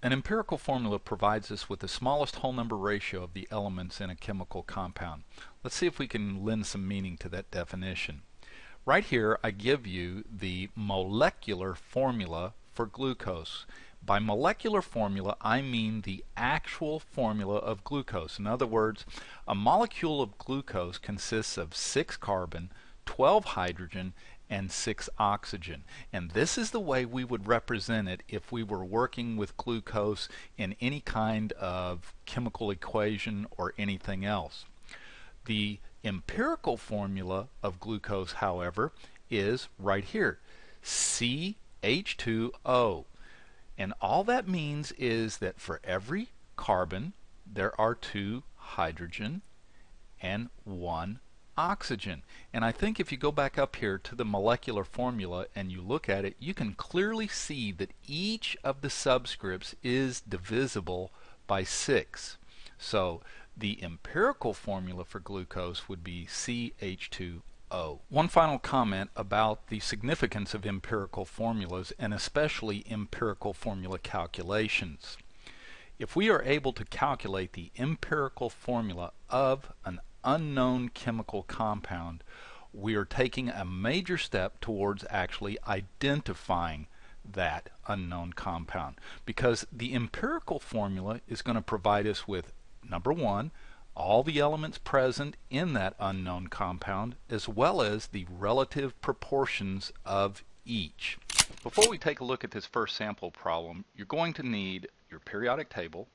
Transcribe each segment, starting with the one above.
An empirical formula provides us with the smallest whole number ratio of the elements in a chemical compound. Let's see if we can lend some meaning to that definition. Right here I give you the molecular formula for glucose. By molecular formula I mean the actual formula of glucose. In other words, a molecule of glucose consists of 6 carbon, 12 hydrogen, and 6 oxygen. And this is the way we would represent it if we were working with glucose in any kind of chemical equation or anything else. The empirical formula of glucose, however, is right here, CH2O. And all that means is that for every carbon there are 2 hydrogen and 1 oxygen. And I think if you go back up here to the molecular formula and you look at it, you can clearly see that each of the subscripts is divisible by 6. So the empirical formula for glucose would be CH2O. One final comment about the significance of empirical formulas, and especially empirical formula calculations. If we are able to calculate the empirical formula of an unknown chemical compound, we are taking a major step towards actually identifying that unknown compound, because the empirical formula is going to provide us with, number one, all the elements present in that unknown compound, as well as the relative proportions of each. Before we take a look at this first sample problem, you're going to need your periodic table,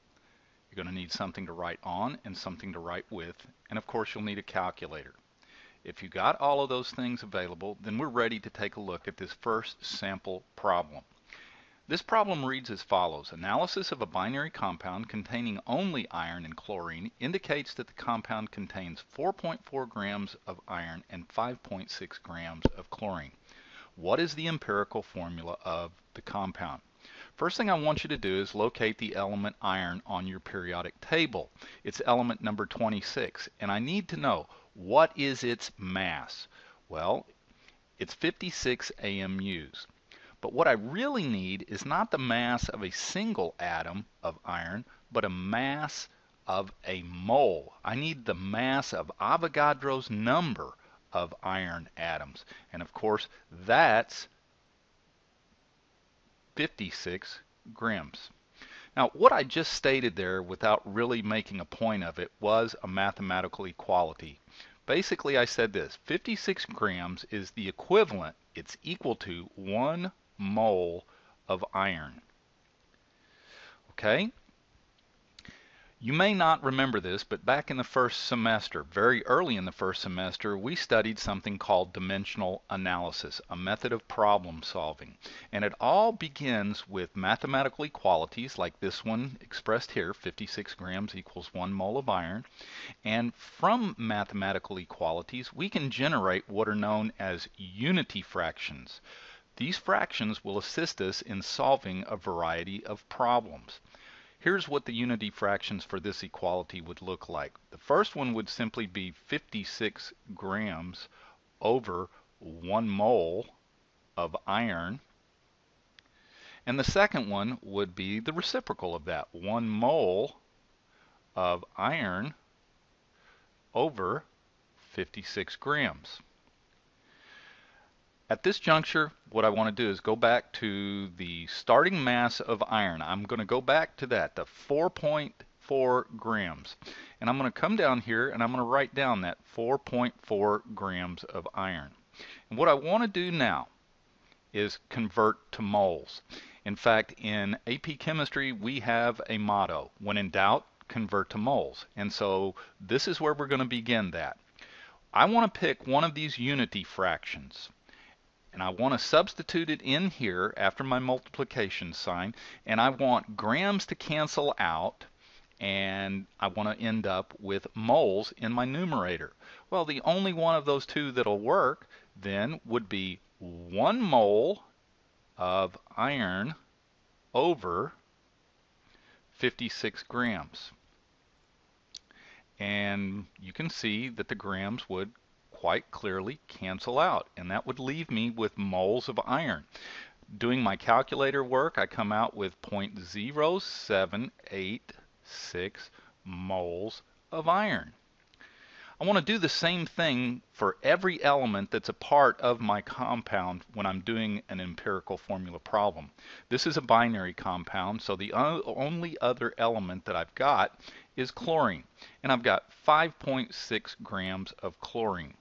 you're going to need something to write on and something to write with, and of course you'll need a calculator. If you got all of those things available, then we're ready to take a look at this first sample problem. This problem reads as follows. Analysis of a binary compound containing only iron and chlorine indicates that the compound contains 4.4 grams of iron and 5.6 grams of chlorine. What is the empirical formula of the compound? First thing I want you to do is locate the element iron on your periodic table. It's element number 26, and I need to know, what is its mass? Well, it's 56 AMUs. But what I really need is not the mass of a single atom of iron, but a mass of a mole. I need the mass of Avogadro's number of iron atoms. And of course, that's 56 grams. Now, what I just stated there without really making a point of it was a mathematical equality. Basically, I said this, 56 grams is the equivalent, it's equal to 1 mole of iron. Okay? You may not remember this, but back in the first semester, very early in the first semester, we studied something called dimensional analysis, a method of problem solving. And it all begins with mathematical equalities like this one expressed here, 56 grams equals 1 mole of iron. And from mathematical equalities, we can generate what are known as unity fractions. These fractions will assist us in solving a variety of problems. Here's what the unity fractions for this equality would look like. The first one would simply be 56 grams over 1 mole of iron. And the second one would be the reciprocal of that, 1 mole of iron over 56 grams. At this juncture, what I want to do is go back to the starting mass of iron. I'm going to go back to that, the 4.4 grams. And I'm going to come down here and I'm going to write down that 4.4 grams of iron. And what I want to do now is convert to moles. In fact, in AP Chemistry, we have a motto, when in doubt, convert to moles. And so this is where we're going to begin that. I want to pick one of these unity fractions, and I want to substitute it in here after my multiplication sign, and I want grams to cancel out, and I want to end up with moles in my numerator. Well, the only one of those two that'll work then would be 1 mole of iron over 56 grams. And you can see that the grams would quite clearly cancel out, and that would leave me with moles of iron. Doing my calculator work, I come out with 0.0786 moles of iron. I want to do the same thing for every element that's a part of my compound when I'm doing an empirical formula problem. This is a binary compound, so the only other element that I've got is chlorine. And I've got 5.6 grams of chlorine.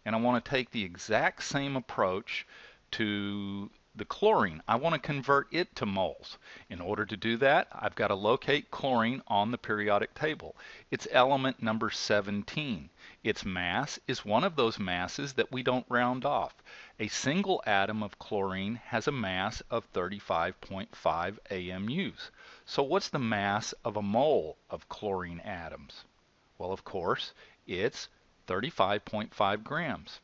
And I want to take the exact same approach to the chlorine. I want to convert it to moles. In order to do that, I've got to locate chlorine on the periodic table. It's element number 17. Its mass is one of those masses that we don't round off. A single atom of chlorine has a mass of 35.5 AMUs. So what's the mass of a mole of chlorine atoms? Well, of course, it's 35.5 grams.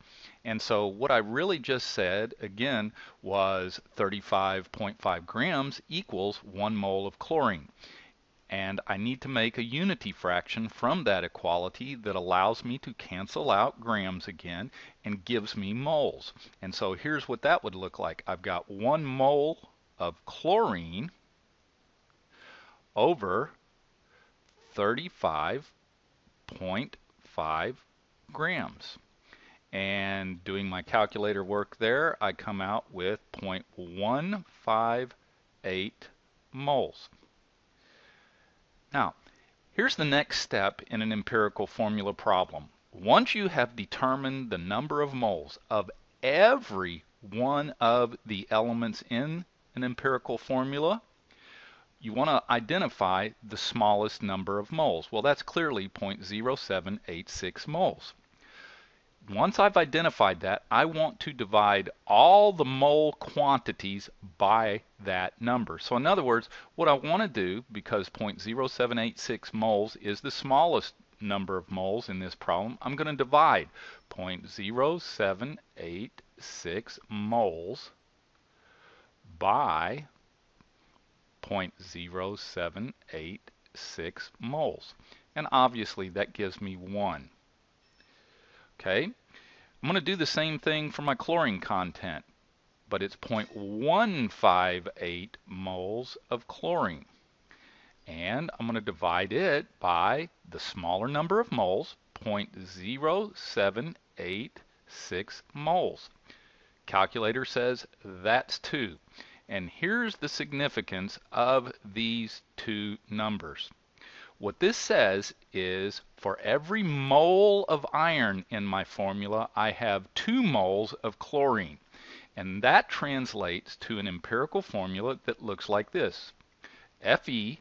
And so what I really just said, again, was 35.5 grams equals 1 mole of chlorine. And I need to make a unity fraction from that equality that allows me to cancel out grams again and gives me moles. And so here's what that would look like. I've got 1 mole of chlorine over 35.5 grams. And doing my calculator work there, I come out with 0.158 moles. Now, here's the next step in an empirical formula problem. Once you have determined the number of moles of every one of the elements in an empirical formula, you want to identify the smallest number of moles. Well, that's clearly 0.0786 moles. Once I've identified that, I want to divide all the mole quantities by that number. So in other words, what I want to do, because 0.0786 moles is the smallest number of moles in this problem, I'm going to divide 0.0786 moles by 0.0786 moles. And obviously that gives me 1. Okay, I'm going to do the same thing for my chlorine content, but it's 0.158 moles of chlorine. And I'm going to divide it by the smaller number of moles, 0.0786 moles. Calculator says that's 2. And here's the significance of these two numbers. What this says is for every mole of iron in my formula, I have 2 moles of chlorine. And that translates to an empirical formula that looks like this. FeCl2.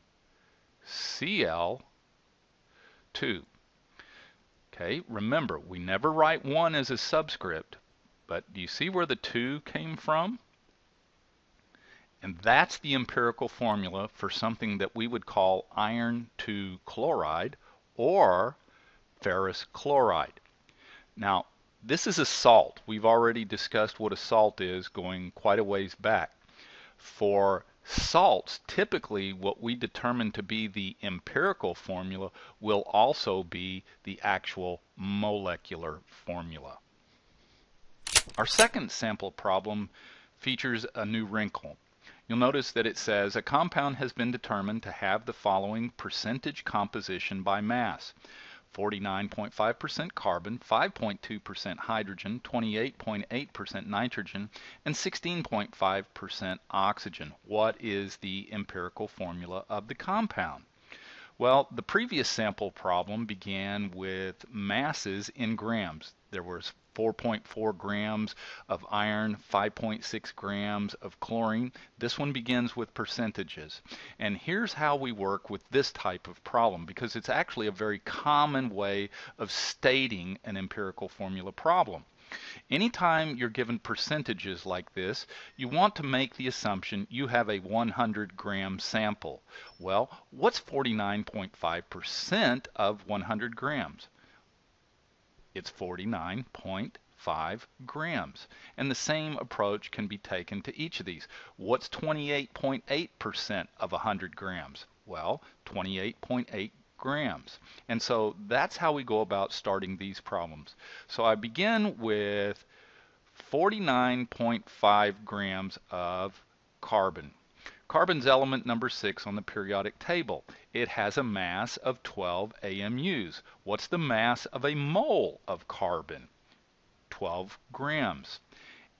Okay, remember, we never write 1 as a subscript, but do you see where the 2 came from? And that's the empirical formula for something that we would call iron 2 chloride or ferrous chloride. Now, this is a salt. We've already discussed what a salt is going quite a ways back. For salts, typically what we determine to be the empirical formula will also be the actual molecular formula. Our second sample problem features a new wrinkle. You'll notice that it says a compound has been determined to have the following percentage composition by mass. 49.5% carbon, 5.2% hydrogen, 28.8% nitrogen, and 16.5% oxygen. What is the empirical formula of the compound? Well, the previous sample problem began with masses in grams. There was 4.4 grams of iron, 5.6 grams of chlorine. This one begins with percentages. And here's how we work with this type of problem, because it's actually a very common way of stating an empirical formula problem. Anytime you're given percentages like this, you want to make the assumption you have a 100-gram sample. Well, what's 49.5% of 100 grams? It's 49.5 grams. And the same approach can be taken to each of these. What's 28.8% of 100 grams? Well, 28.8 grams. And so that's how we go about starting these problems. So I begin with 49.5 grams of carbon. Carbon's element number 6 on the periodic table. It has a mass of 12 AMUs. What's the mass of a mole of carbon? 12 grams.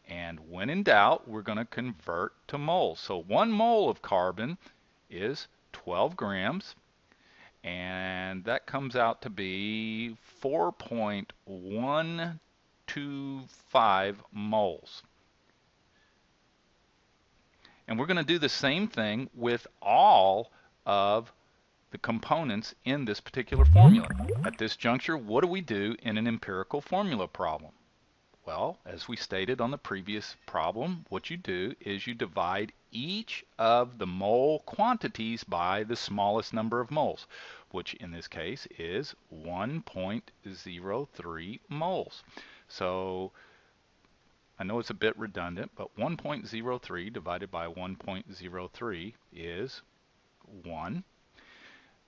And when in doubt, we're going to convert to moles. So 1 mole of carbon is 12 grams, and that comes out to be 4.125 moles. And we're going to do the same thing with all of the components in this particular formula. At this juncture, what do we do in an empirical formula problem? Well, as we stated on the previous problem, what you do is you divide each of the mole quantities by the smallest number of moles, which in this case is 1.03 moles. So I know it's a bit redundant, but 1.03 divided by 1.03 is 1.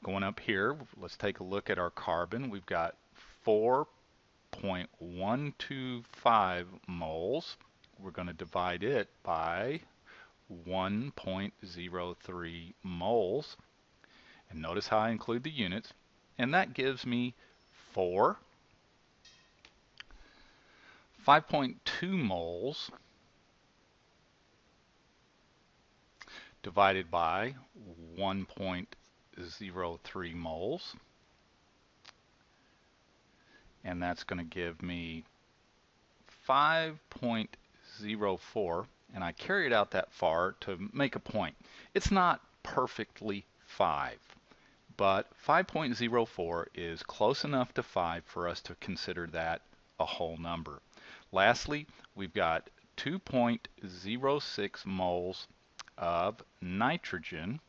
Going up here, let's take a look at our carbon. We've got 4.125 moles. We're going to divide it by 1.03 moles. And notice how I include the units. And that gives me 5.2 moles divided by 1.03 moles. And that's going to give me 5.04, and I carried out that far to make a point. It's not perfectly 5, but 5.04 is close enough to 5 for us to consider that a whole number. Lastly, we've got 2.06 moles of nitrogen.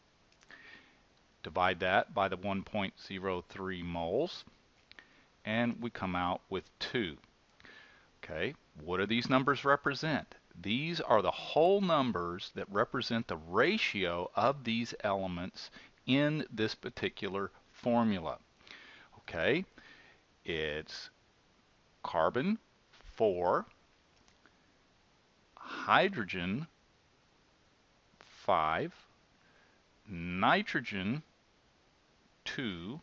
Divide that by the 1.03 moles, and we come out with 2. Okay, what do these numbers represent? These are the whole numbers that represent the ratio of these elements in this particular formula. Okay, it's carbon 4, hydrogen 5, nitrogen 2,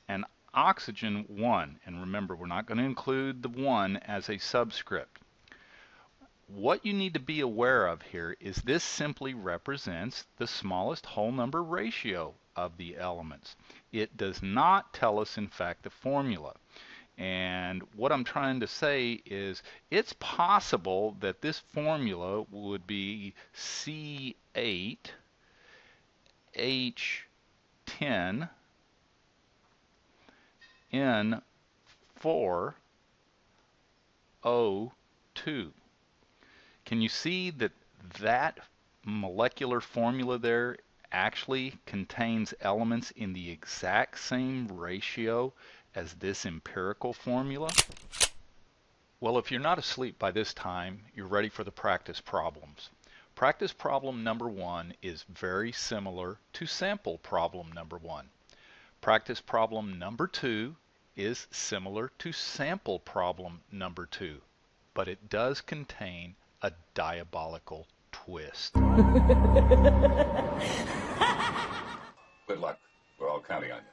and oxygen 1. And remember, we're not going to include the 1 as a subscript. What you need to be aware of here is this simply represents the smallest whole number ratio of the elements. It does not tell us, in fact, the formula. And what I'm trying to say is it's possible that this formula would be C8H10 N4O2. Can you see that that molecular formula there actually contains elements in the exact same ratio as this empirical formula? Well, if you're not asleep by this time, you're ready for the practice problems. Practice problem number 1 is very similar to sample problem number 1. Practice problem number 2 is similar to sample problem number 2, but it does contain a diabolical twist. Good luck. We're all counting on you.